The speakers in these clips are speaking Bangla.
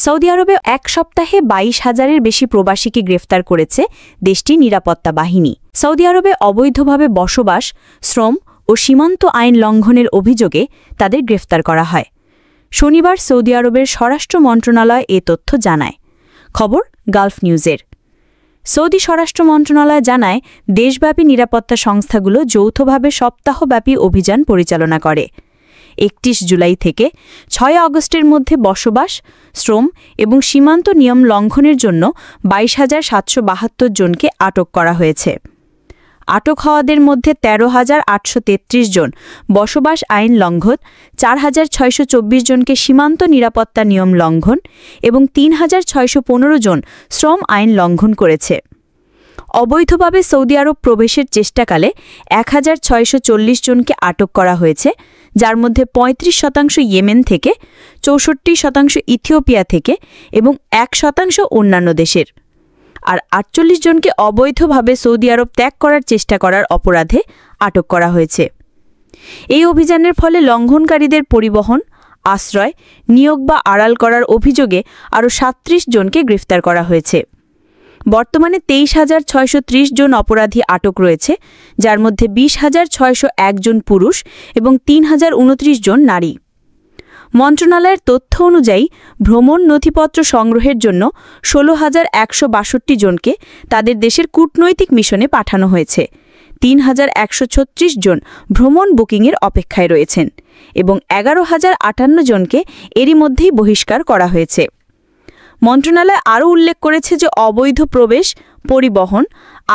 সৌদি আরবে এক সপ্তাহে ২২,০০০-এর বেশি প্রবাসীকে গ্রেফতার করেছে দেশটির নিরাপত্তা বাহিনী। সৌদি আরবে অবৈধভাবে বসবাস, শ্রম ও সীমান্ত আইন লঙ্ঘনের অভিযোগে তাদের গ্রেফতার করা হয়। শনিবার সৌদি আরবের স্বরাষ্ট্র মন্ত্রণালয় এ তথ্য জানায়। খবর গালফ নিউজের। সৌদি স্বরাষ্ট্র মন্ত্রণালয় জানায়, দেশব্যাপী নিরাপত্তা সংস্থাগুলো যৌথভাবে সপ্তাহব্যাপী অভিযান পরিচালনা করে। ৩১ জুলাই থেকে ৬ আগস্টের মধ্যে বসবাস, শ্রম এবং সীমান্ত নিয়ম লঙ্ঘনের জন্য ২২,৭৭২ জনকে আটক করা হয়েছে। আটক হওয়াদের মধ্যে ১৩,৮৩৩ জন বসবাস আইন লঙ্ঘন, ৪,৬২৪ জনকে সীমান্ত নিরাপত্তা নিয়ম লঙ্ঘন এবং ৩,৬১৫ জন শ্রম আইন লঙ্ঘন করেছে। অবৈধভাবে সৌদি আরব প্রবেশের চেষ্টাকালে ১,৬৪০ জনকে আটক করা হয়েছে, যার মধ্যে ৩৫% ইয়েমেন থেকে, ৬৪% ইথিওপিয়া থেকে এবং ১% অন্যান্য দেশের। আর ৪৮ জনকে অবৈধভাবে সৌদি আরব ত্যাগ করার চেষ্টা করার অপরাধে আটক করা হয়েছে। এই অভিযানের ফলে লঙ্ঘনকারীদের পরিবহন, আশ্রয়, নিয়োগ বা আড়াল করার অভিযোগে আরও ৩৭ জনকে গ্রেফতার করা হয়েছে। বর্তমানে ২৩,৬৩০ জন অপরাধী আটক রয়েছে, যার মধ্যে ২০,৬০১ জন পুরুষ এবং ৩,০২৯ জন নারী। মন্ত্রণালয়ের তথ্য অনুযায়ী ভ্রমণ নথিপত্র সংগ্রহের জন্য ১৬,১৬২ জনকে তাদের দেশের কূটনৈতিক মিশনে পাঠানো হয়েছে। ৩,১৩৬ জন ভ্রমণ বুকিংয়ের অপেক্ষায় রয়েছেন এবং ১১,০৫৮ জনকে এরই মধ্যেই বহিষ্কার করা হয়েছে। মন্ত্রণালয় আরও উল্লেখ করেছে যে অবৈধ প্রবেশ, পরিবহন,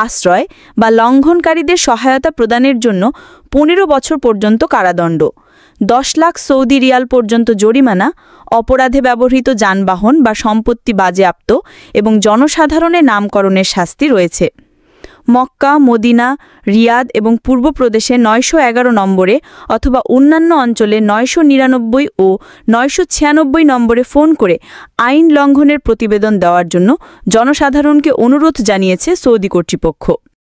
আশ্রয় বা লঙ্ঘনকারীদের সহায়তা প্রদানের জন্য ১৫ বছর পর্যন্ত কারাদণ্ড, ১০ লাখ সৌদি রিয়াল পর্যন্ত জরিমানা, অপরাধে ব্যবহৃত যানবাহন বা সম্পত্তি বাজেয়াপ্ত এবং জনসাধারণের নামকরণের শাস্তি রয়েছে। মক্কা, মদিনা, রিয়াদ এবং পূর্ব প্রদেশে ৯১১ নম্বরে অথবা অন্যান্য অঞ্চলে ৯৯৯ ও ৯৯৬ নম্বরে ফোন করে আইন লঙ্ঘনের প্রতিবেদন দেওয়ার জন্য জনসাধারণকে অনুরোধ জানিয়েছে সৌদি কর্তৃপক্ষ।